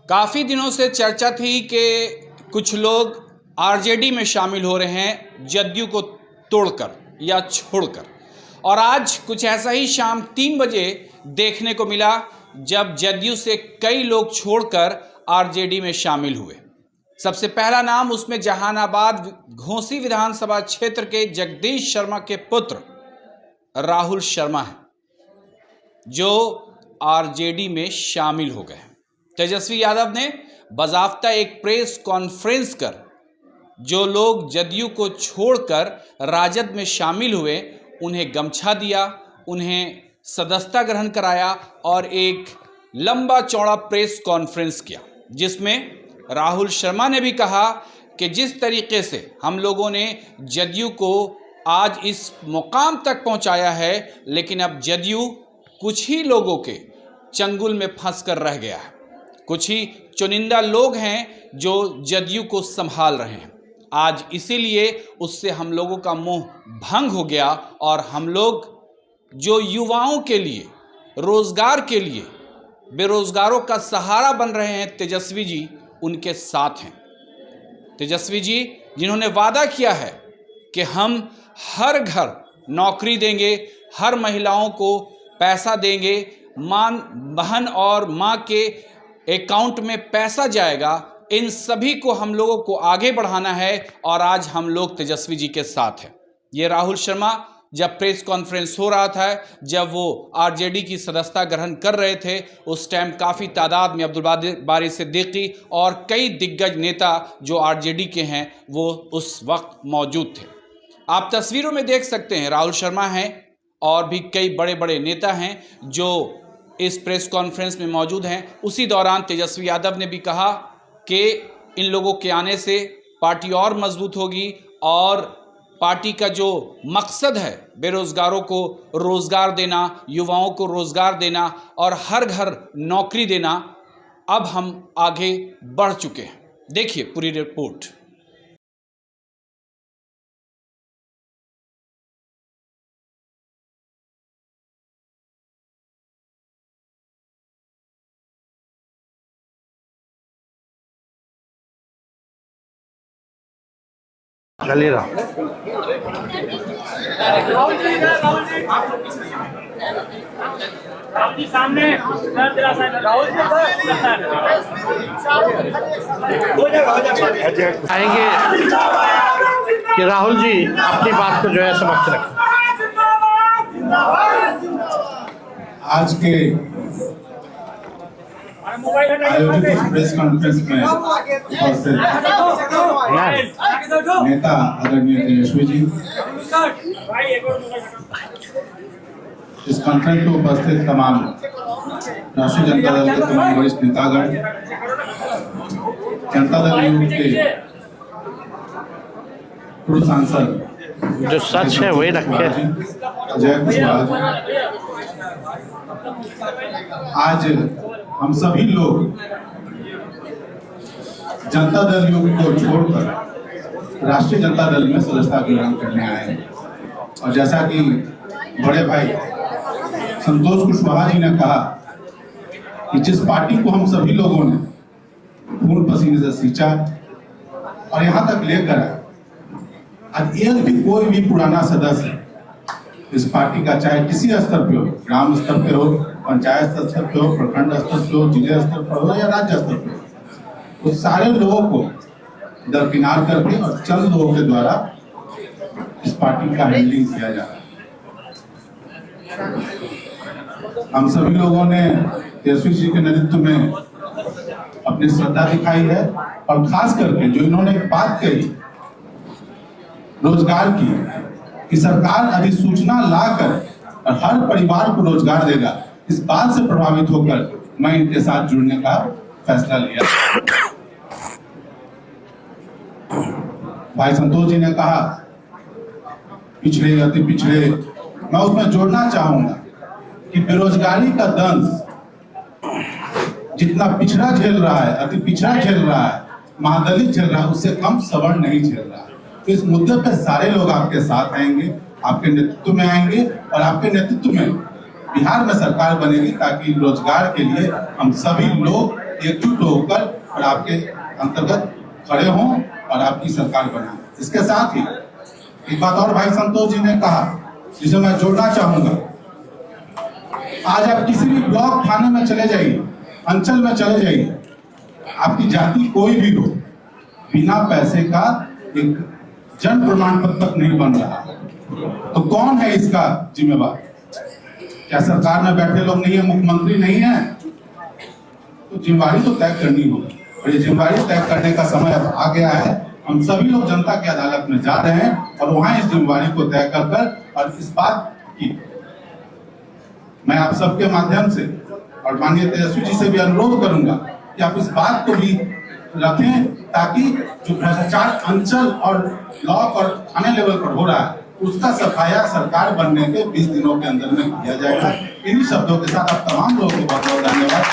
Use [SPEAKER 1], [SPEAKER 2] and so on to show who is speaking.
[SPEAKER 1] काफ़ी दिनों से चर्चा थी कि कुछ लोग आरजेडी में शामिल हो रहे हैं जदयू को तोड़कर या छोड़कर, और आज कुछ ऐसा ही शाम 3 बजे देखने को मिला जब जदयू से कई लोग छोड़कर आरजेडी में शामिल हुए। सबसे पहला नाम उसमें जहानाबाद घोसी विधानसभा क्षेत्र के जगदीश शर्मा के पुत्र राहुल शर्मा है, जो आरजेडी में शामिल हो गए। तेजस्वी यादव ने बाज़ाफ्ता एक प्रेस कॉन्फ्रेंस कर जो लोग जदयू को छोड़कर राजद में शामिल हुए उन्हें गमछा दिया, उन्हें सदस्यता ग्रहण कराया और एक लंबा चौड़ा प्रेस कॉन्फ्रेंस किया, जिसमें राहुल शर्मा ने भी कहा कि जिस तरीके से हम लोगों ने जदयू को आज इस मुकाम तक पहुंचाया है, लेकिन अब जदयू कुछ ही लोगों के चंगुल में फंस कर रह गया है। कुछ ही चुनिंदा लोग हैं जो जदयू को संभाल रहे हैं। आज इसीलिए उससे हम लोगों का मोह भंग हो गया और हम लोग जो युवाओं के लिए, रोजगार के लिए, बेरोजगारों का सहारा बन रहे हैं, तेजस्वी जी उनके साथ हैं। तेजस्वी जी जिन्होंने वादा किया है कि हम हर घर नौकरी देंगे, हर महिलाओं को पैसा देंगे, बहन और माँ के अकाउंट में पैसा जाएगा, इन सभी को हम लोगों को आगे बढ़ाना है और आज हम लोग तेजस्वी जी के साथ हैं। ये राहुल शर्मा जब प्रेस कॉन्फ्रेंस हो रहा था, जब वो आरजेडी की सदस्यता ग्रहण कर रहे थे, उस टाइम काफ़ी तादाद में अब्दुल बारी सिद्दीकी और कई दिग्गज नेता जो आरजेडी के हैं वो उस वक्त मौजूद थे। आप तस्वीरों में देख सकते हैं राहुल शर्मा हैं और भी कई बड़े बड़े नेता हैं जो इस प्रेस कॉन्फ्रेंस में मौजूद हैं। उसी दौरान तेजस्वी यादव ने भी कहा कि इन लोगों के आने से पार्टी और मजबूत होगी और पार्टी का जो मकसद है बेरोजगारों को रोजगार देना, युवाओं को रोजगार देना और हर घर नौकरी देना, अब हम आगे बढ़ चुके हैं। देखिए पूरी रिपोर्ट।
[SPEAKER 2] चलिए
[SPEAKER 3] राहुल जी सामने
[SPEAKER 2] आएंगे कि राहुल जी अपनी बात को जो है समक्ष रखें।
[SPEAKER 4] आज के आयोजित इस प्रेस कॉन्फ्रेंस में उपस्थित नेता आदरणीय तेजस्वी जी, इस कॉन्फ्रेंस में उपस्थित तमाम राष्ट्रीय जनता दल के तमाम वरिष्ठ नेतागण, जनता दल यूथ के पूर्व सांसद
[SPEAKER 2] जो सच है वही रखे।
[SPEAKER 4] जय कुशवाहा, आज हम सभी लोग जनता दल यूथ को छोड़कर राष्ट्रीय जनता दल में सदस्यता ग्रहण करने आए हैं। और जैसा कि बड़े भाई संतोष कुशवाहा जी ने कहा कि जिस पार्टी को हम सभी लोगों ने खून पसीने से सींचा और यहाँ तक लेकर आज एक भी कोई भी पुराना सदस्य इस पार्टी का, चाहे किसी स्तर पे हो, ग्राम स्तर पे हो, पंचायत स्तर पे हो, प्रखंड स्तर पे हो, जिले स्तर पर हो या राज्य स्तर पे हो, उस सारे लोगों को दरकिनार करके और चंद लोगों के द्वारा इस पार्टी का हैंडलिंग किया जा रहा है। हम सभी लोगों ने तेजस्वी जी के नेतृत्व में अपनी श्रद्धा दिखाई है और खास करके जो इन्होंने बात कही रोजगार की, कि सरकार अधिसूचना लाकर और हर परिवार को रोजगार देगा, इस बात से प्रभावित होकर मैं इनके साथ जुड़ने का फैसला लिया। भाई संतोष जी ने कहा पिछड़े अति पिछड़े, मैं उसमें जोड़ना चाहूंगा कि बेरोजगारी का दंश जितना पिछड़ा झेल रहा है, अति पिछड़ा झेल रहा है, महादलित झेल रहा है, उससे कम सवर्ण नहीं झेल रहा है। तो इस मुद्दे पे सारे लोग आपके साथ आएंगे, आपके नेतृत्व में आएंगे और आपके नेतृत्व में बिहार में सरकार बनेगी ताकि रोजगार के लिए हम सभी लोग एकजुट होकर और आपके अंतर्गत खड़े हों और आपकी सरकार बनाएं। इसके साथ ही एक बात और भाई संतोष जी ने कहा जिसे मैं जोड़ना चाहूंगा। आज आप किसी भी ब्लॉक थाने में चले जाइए, अंचल में चले जाइए, आपकी जाति कोई भी हो, बिना पैसे का एक जन प्रमाण पत्र तक नहीं बन रहा। तो कौन है इसका जिम्मेवार? क्या सरकार में बैठे लोग नहीं है, मुख्यमंत्री नहीं है? तो जिम्मेवारी तो तय करनी होगी और ये जिम्मेवारी तय करने का समय अब आ गया है। हम सभी लोग जनता की अदालत में जा रहे हैं और वहां इस जिम्मेवारी को तय कर और इस बात की मैं आप सबके माध्यम से और माननीय तेजस्वी जी से भी अनुरोध करूंगा कि आप इस बात को भी रखें ताकि जो भ्रष्टाचार अंचल और ब्लॉक और थाने लेवल पर हो रहा है उसका सफाया सरकार बनने के 20 दिनों के अंदर में किया जाएगा। इन्हीं शब्दों के साथ आप तमाम लोगों को बहुत बहुत धन्यवाद।